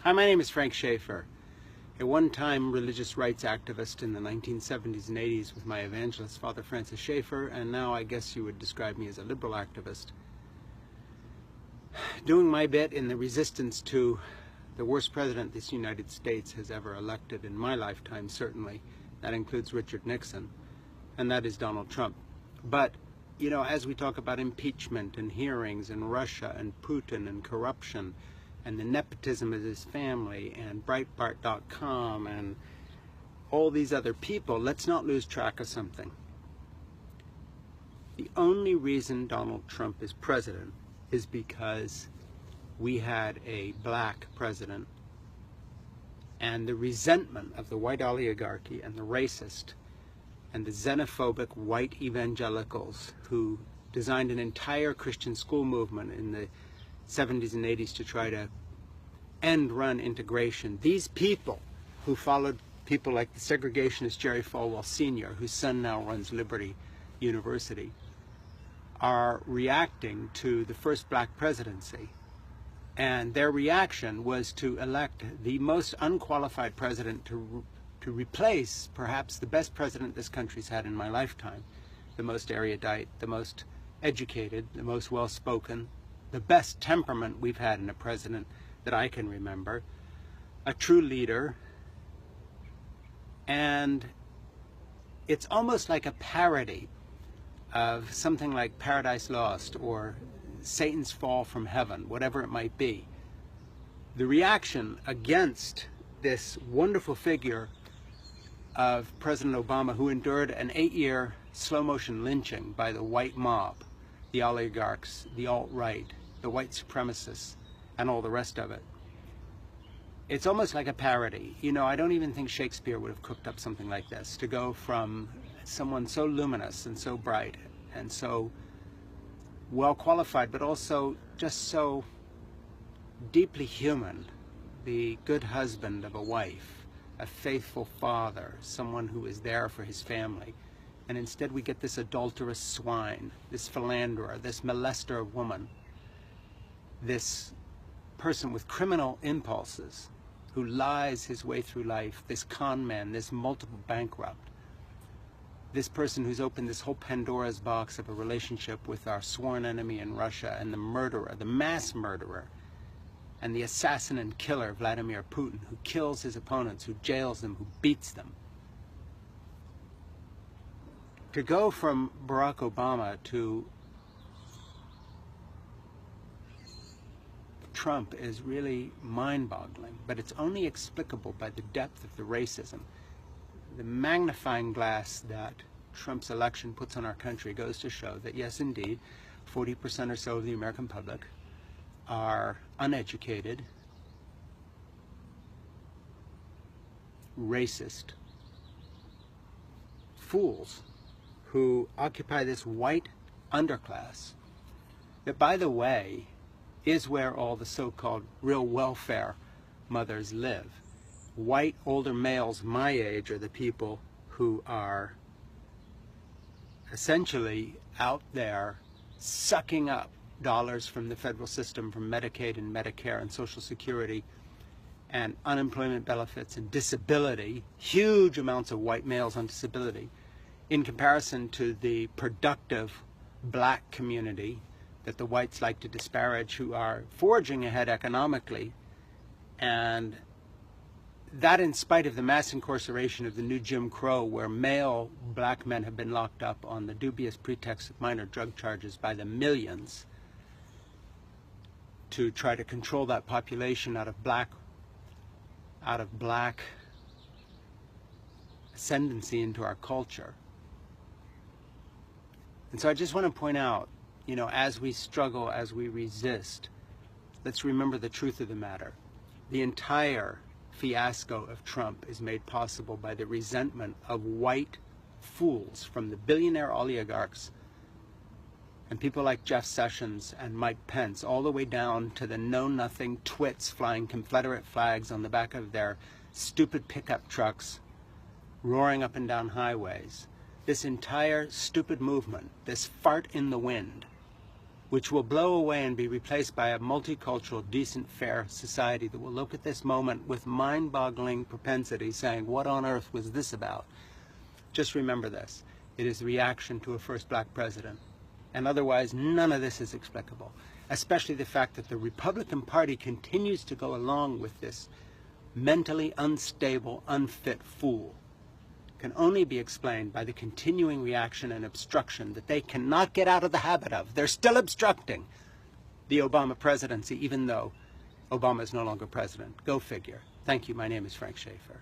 Hi, my name is Frank Schaefer, a one-time religious rights activist in the 1970s and 80s with my evangelist, Father Francis Schaefer, and now I guess you would describe me as a liberal activist. Doing my bit in the resistance to the worst president this United States has ever elected in my lifetime, certainly. That includes Richard Nixon, and that is Donald Trump. But, you know, as we talk about impeachment and hearings and Russia and Putin and corruption and the nepotism of his family and Breitbart.com and all these other people, let's not lose track of something. The only reason Donald Trump is president is because we had a black president, and the resentment of the white oligarchy and the racist and the xenophobic white evangelicals who designed an entire Christian school movement in the 70s and 80s to try to end-run integration. These people who followed people like the segregationist Jerry Falwell Sr., whose son now runs Liberty University, are reacting to the first black presidency. And their reaction was to elect the most unqualified president to replace perhaps the best president this country's had in my lifetime, the most erudite, the most educated, the most well-spoken, the best temperament we've had in a president that I can remember, a true leader. And it's almost like a parody of something like Paradise Lost or Satan's Fall from Heaven, whatever it might be. The reaction against this wonderful figure of President Obama, who endured an 8-year slow-motion lynching by the white mob, the oligarchs, the alt-right, the white supremacists, and all the rest of it. It's almost like a parody. You know, I don't even think Shakespeare would have cooked up something like this, to go from someone so luminous and so bright and so well qualified, but also just so deeply human, the good husband of a wife, a faithful father, someone who is there for his family. And instead we get this adulterous swine, this philanderer, this molester of woman, this person with criminal impulses who lies his way through life, this con man, this multiple bankrupt, this person who's opened this whole Pandora's box of a relationship with our sworn enemy in Russia, and the murderer, the mass murderer, and the assassin and killer Vladimir Putin, who kills his opponents, who jails them, who beats them. To go from Barack Obama to Trump is really mind-boggling, but it's only explicable by the depth of the racism. The magnifying glass that Trump's election puts on our country goes to show that, yes, indeed, 40% or so of the American public are uneducated, racist fools who occupy this white underclass that, by the way, is where all the so-called real welfare mothers live. White older males my age are the people who are essentially out there sucking up dollars from the federal system, from Medicaid and Medicare and Social Security and unemployment benefits and disability, huge amounts of white males on disability, in comparison to the productive black community that the whites like to disparage, who are forging ahead economically. And that in spite of the mass incarceration of the new Jim Crow, where male black men have been locked up on the dubious pretext of minor drug charges by the millions to try to control that population out of black ascendancy into our culture. And so I just want to point out, you know, as we struggle, as we resist, let's remember the truth of the matter. The entire fiasco of Trump is made possible by the resentment of white fools, from the billionaire oligarchs and people like Jeff Sessions and Mike Pence, all the way down to the know-nothing twits flying Confederate flags on the back of their stupid pickup trucks, roaring up and down highways. This entire stupid movement, this fart in the wind, which will blow away and be replaced by a multicultural, decent, fair society that will look at this moment with mind-boggling propensity, saying, what on earth was this about? Just remember this. It is the reaction to a first black president. And otherwise, none of this is explicable, especially the fact that the Republican Party continues to go along with this mentally unstable, unfit fool. Can only be explained by the continuing reaction and obstruction that they cannot get out of the habit of. They're still obstructing the Obama presidency, even though Obama is no longer president. Go figure. Thank you. My name is Frank Schaefer.